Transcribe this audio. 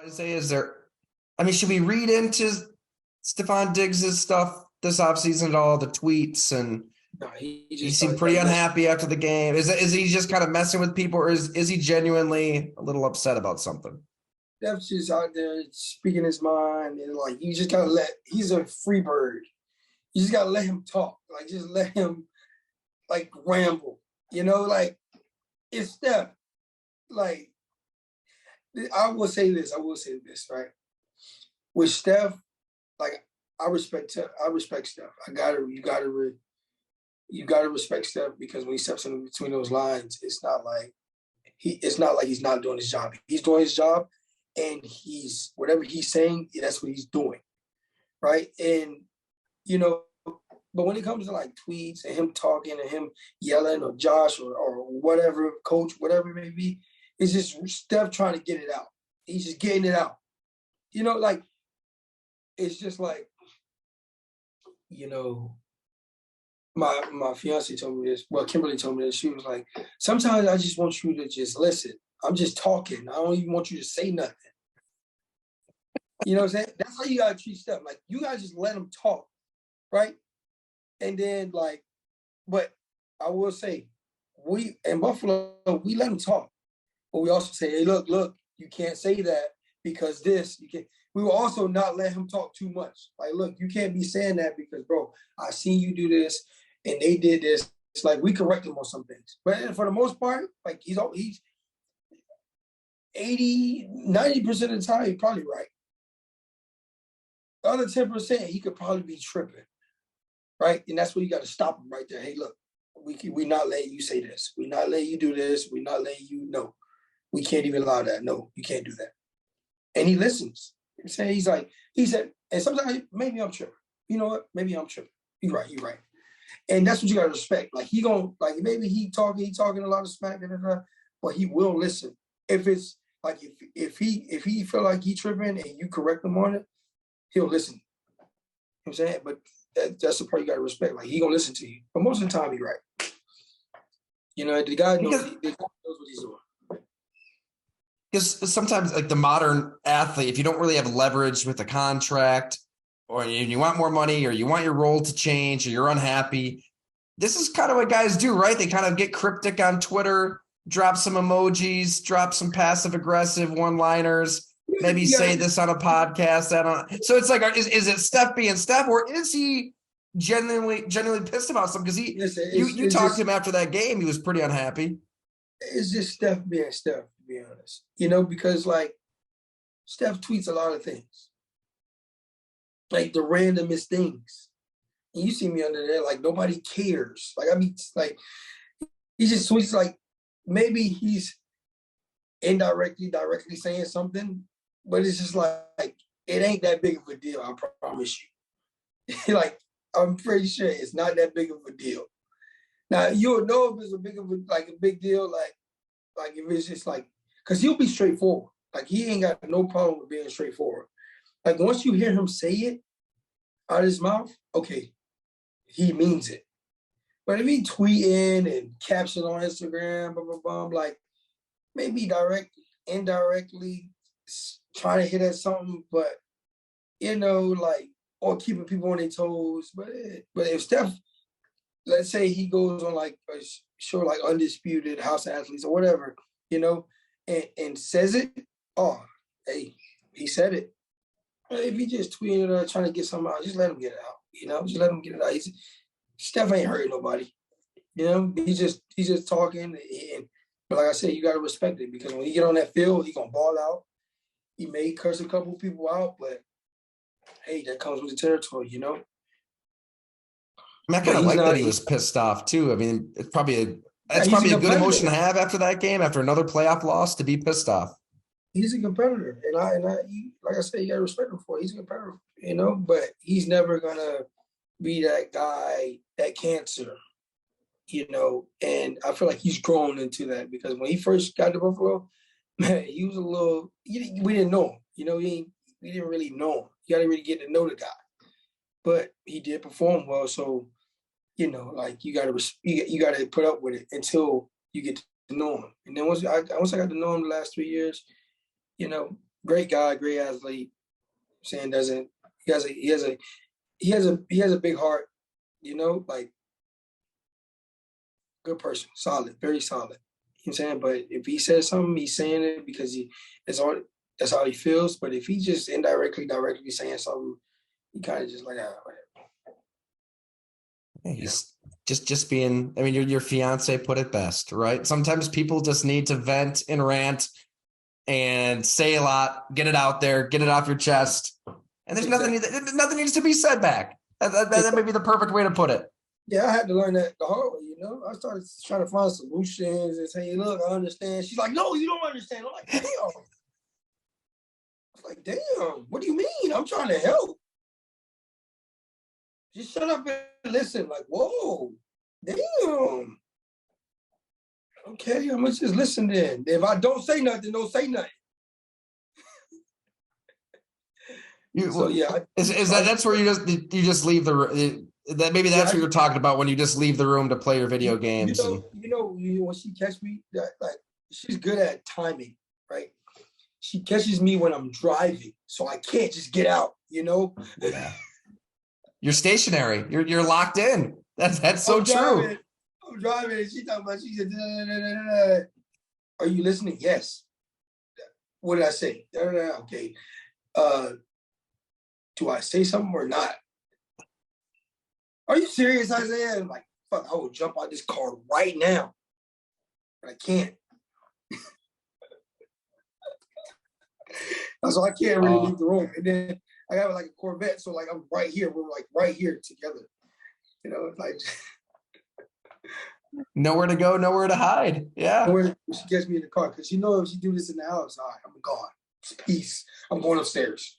Isaiah, should we read into Stefon Diggs' stuff this offseason at all, the tweets, and No, he he just seemed started pretty like unhappy after the game? Is he just kind of messing with people, or is he genuinely a little upset about something? Steph's just out there speaking his mind, and like you just gotta he's a free bird. You just gotta let him talk. Like just let him like ramble. Like it's Steph. Like I will say this, right? With Steph, like I respect Steph. You gotta respect Steph, because when he steps in between those lines, it's not like he's not doing his job. He's doing his job, and he's whatever he's saying, that's what he's doing, right? And but when it comes to like tweets and him talking and him yelling, or Josh or whatever, coach, whatever it may be, it's just Steph trying to get it out. He's just getting it out. Like it's just like, my fiance told me this. Well, Kimberly told me this. She was like, sometimes I just want you to just listen. I'm just talking. I don't even want you to say nothing. You know what I'm saying? That's how you gotta treat Steph. Like you gotta just let him talk, right? And then but I will say, we in Buffalo, we let him talk, but we also say, hey, look, you can't say that because this. You can't. We will also not let him talk too much. Like, look, you can't be saying that because, bro, I seen you do this and they did this. It's like we correct him on some things, but for the most part, like he's 80, 90% of the time, he's probably right. The other 10%, he could probably be tripping, right? And that's where you got to stop him right there. Hey, look, we not letting you say this. We not letting you do this. We not letting you know. We can't even allow that. No, you can't do that. And he listens. He said, and sometimes maybe I'm tripping. You know what? Maybe I'm tripping. You're right. And that's what you gotta respect. Like maybe he talking a lot of smack, but he will listen. If it's like if he feel like he tripping and you correct him on it, he'll listen. You know what I'm saying? But that's the part you gotta respect. Like he gonna listen to you. But most of the time he's right. The guy knows what he's doing. Because sometimes, like the modern athlete, if you don't really have leverage with a contract, or you want more money, or you want your role to change, or you're unhappy, this is kind of what guys do, right? They kind of get cryptic on Twitter, drop some emojis, drop some passive aggressive one-liners, maybe say this on a podcast. So it's like, is it Steph being Steph, or is he genuinely pissed about something? Because you talked to him after that game, he was pretty unhappy. It's just Steph being Steph, to be honest. Because like Steph tweets a lot of things, like the randomest things. And you see me under there, like nobody cares. Like he just tweets like maybe he's directly saying something, but it's just like it ain't that big of a deal. I promise you. Like I'm pretty sure it's not that big of a deal. Now you'll know if it's a big deal, like if it's just like, cause he'll be straightforward. Like he ain't got no problem with being straightforward. Like once you hear him say it out of his mouth, okay, he means it. But if he tweeting and caption on Instagram, blah, blah, blah, like maybe indirectly trying to hit at something, but or keeping people on their toes. But if Steph, let's say he goes on like a show like Undisputed, House of Athletes or whatever, and says it, oh, hey, he said it. If he just tweeting or trying to get something out, just let him get it out. Just let him get it out. Steph ain't hurting nobody. He's just talking. But like I said, you got to respect it, because when he get on that field, he gonna ball out. He may curse a couple people out, but hey, that comes with the territory, I kind of like that he was pissed off too. I mean, it's probably a good emotion to have after that game, after another playoff loss, to be pissed off. He's a competitor, and I like I said, you gotta respect him for it. He's a competitor, but he's never gonna be that guy, that cancer, and I feel like he's grown into that, because when he first got to Buffalo, man, he was a little, we didn't know him, we didn't really know him. You gotta really get to know the guy, but he did perform well, so like you gotta put up with it until you get to know him. And then once I got to know him the last 3 years, Great guy, great athlete. Saying doesn't he has a big heart, like good person, solid, very solid. You know what I'm saying? But if he says something, he's saying it because that's how he feels. But if he just directly saying something, he kind of just like, whatever. He's just being, I mean, your fiance put it best, right? Sometimes people just need to vent and rant and say a lot, get it out there, get it off your chest. And there's nothing needs to be said back. That may be the perfect way to put it. Yeah, I had to learn that the hard way, I started trying to find solutions and say, look, I understand. She's like, no, you don't understand. I'm like, damn. I was like, damn, what do you mean? I'm trying to help. Just shut up and listen. Like, whoa, damn. Okay, I'm gonna just listen then. If I don't say nothing, don't say nothing. That's where you just leave that maybe that's what you're talking about when you just leave the room to play your video games. When she catches me, like she's good at timing, right? She catches me when I'm driving, so I can't just get out, Yeah. You're stationary. You're locked in. That's so true. I'm driving, and she said, are you listening? Yes. What did I say? Okay. Do I say something or not? Are you serious, Isaiah? I'm like, fuck, I will jump out this car right now. But I can't. So I can't really leave the room. And then I got like a Corvette, so like I'm right here. We're like right here together. Like nowhere to go, nowhere to hide. Yeah. She gets me in the car because if she do this in the house, all right, I'm gone. Peace. I'm going upstairs.